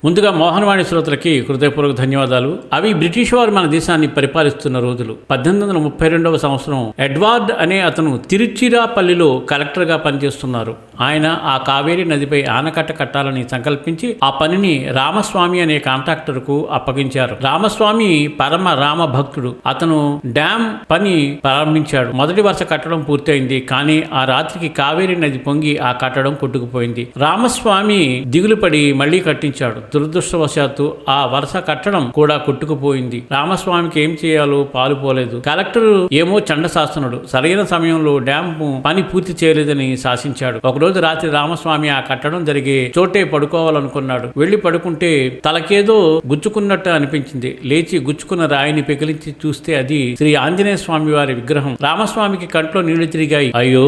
ముందుగా మోహనవాణి శ్రోతలకి హృదయపూర్వక ధన్యవాదాలు. అవి బ్రిటిష్ వారు మన దేశాన్ని పరిపాలిస్తున్న రోజులు. 1832 సంవత్సరం ఎడ్వర్డ్ అనే అతను తిరుచిరాపల్లిలో కలెక్టర్గా పనిచేస్తున్నారు. ఆయన ఆ కావేరీ నదిపై ఆనకట్ట కట్టాలని సంకల్పించి ఆ పనిని రామస్వామి అనే కాంట్రాక్టర్కు అప్పగించారు. రామస్వామి పరమ రామ భక్తుడు. అతను డ్యామ్ పని ప్రారంభించాడు. మొదటి వరుస కట్టడం పూర్తయింది. కానీ ఆ రాత్రికి కావేరీ నది పొంగి ఆ కట్టడం కొట్టుకుపోయింది. రామస్వామి దిగులు పడి మళ్లీ కట్టించాడు. దురదృష్టవశాత్తు ఆ వరుస కట్టడం కూడా కొట్టుకుపోయింది. రామస్వామికి ఏం చేయాలో పాలుపోలేదు. కలెక్టర్ ఏమో చండశాసనుడు. సరైన సమయంలో డ్యామ్ పని పూర్తి చేయలేదని శాసించాడు. ఒకరోజు రాత్రి రామస్వామి ఆ కట్టడం జరిగే చోటే పడుకోవాలనుకున్నాడు. వెళ్లి పడుకుంటే తలకేదో గుచ్చుకున్నట్టు అనిపించింది. లేచి గుచ్చుకున్న రాయిని పెకిలించి చూస్తే అది శ్రీ ఆంజనేయ స్వామి వారి విగ్రహం. రామస్వామికి కంట్లో నీళ్లు తిరిగాయి. అయ్యో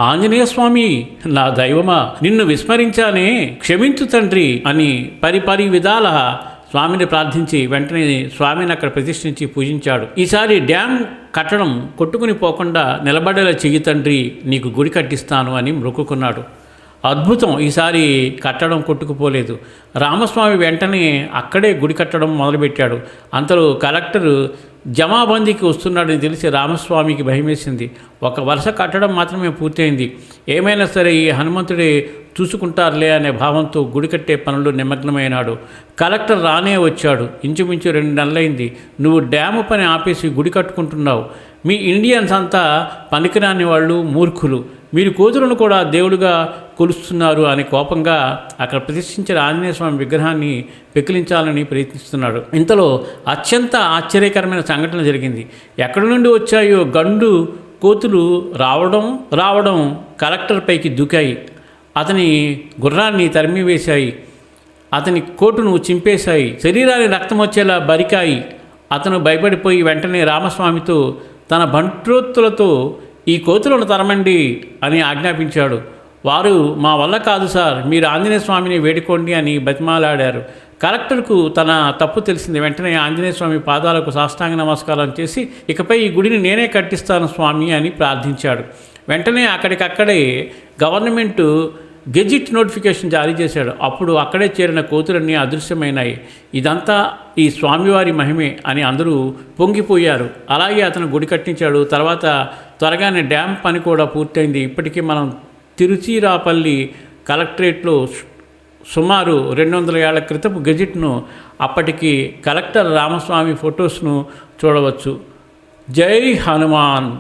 ఆంజనేయ స్వామి, నా దైవమా, నిన్ను విస్మరించానే, క్షమించు తండ్రి అని పరి విధాల స్వామిని ప్రార్థించి వెంటనే స్వామిని అక్కడ ప్రతిష్ఠించి పూజించాడు. ఈసారి డ్యామ్ కట్టడం కొట్టుకుని పోకుండా నిలబడేలా చెయ్యి తండ్రి, నీకు గుడి కట్టిస్తాను అని మొక్కుకున్నాడు. అద్భుతం, ఈసారి కట్టడం కొట్టుకుపోలేదు. రామస్వామి వెంటనే అక్కడే గుడి కట్టడం మొదలుపెట్టాడు. అంతలో కలెక్టర్ జమాబందీకి వస్తున్నాడని తెలిసి రామస్వామికి భయమేసింది. ఒక వరుస కట్టడం మాత్రమే పూర్తయింది. ఏమైనా సరే ఈ హనుమంతుడే చూసుకుంటారులే అనే భావంతో గుడి కట్టే పనులు నిమగ్నమైనాడు. కలెక్టర్ రానే వచ్చాడు. ఇంచుమించు 2 నెలలైంది. నువ్వు డ్యాము పని ఆపేసి గుడి కట్టుకుంటున్నావు. మీ ఇండియన్స్ అంతా పనికిరాని వాళ్ళు, మూర్ఖులు. మీరు కోతులను కూడా దేవుడిగా కొలుస్తున్నారు అని కోపంగా అక్కడ ప్రతిష్ఠించిన ఆంజనేయ స్వామి విగ్రహాన్ని పెకిలించాలని ప్రయత్నిస్తున్నాడు. ఇంతలో అత్యంత ఆశ్చర్యకరమైన సంఘటన జరిగింది. ఎక్కడి నుండి వచ్చాయో గండు కోతులు రావడం కలెక్టర్ పైకి దూకాయి. అతని గుర్రాన్ని తరిమివేశాయి. అతని కోటును చింపేశాయి. శరీరాన్ని రక్తం వచ్చేలా బరికాయి. అతను భయపడిపోయి వెంటనే రామస్వామితో తన బంట్రోత్తులతో ఈ కోతులను తరమండి అని ఆజ్ఞాపించాడు. వారు మా వల్ల కాదు సార్, మీరు ఆంజనేయ స్వామిని వేడుకోండి అని బతిమాలాడారు. కలెక్టర్కు తన తప్పు తెలిసింది. వెంటనే ఆంజనేయ స్వామి పాదాలకు సాష్టాంగ నమస్కారం చేసి ఇకపై ఈ గుడిని నేనే కట్టిస్తాను స్వామి అని ప్రార్థించాడు. వెంటనే అక్కడికక్కడే గవర్నమెంటు గెజిట్ నోటిఫికేషన్ జారీ చేశాడు. అప్పుడు అక్కడే చేరిన కోతులన్నీ అదృశ్యమైనాయి. ఇదంతా ఈ స్వామివారి మహిమే అని అందరూ పొంగిపోయారు. అలాగే అతను గుడి కట్టించాడు. తర్వాత త్వరగానే డ్యామ్ పని కూడా పూర్తయింది. ఇప్పటికీ మనం తిరుచిరాపల్లి కలెక్టరేట్లో సుమారు 200 ఏళ్ల క్రితపు గెజిట్ను, అప్పటికి కలెక్టర్ రామస్వామి ఫొటోస్ను చూడవచ్చు. జై హనుమాన్.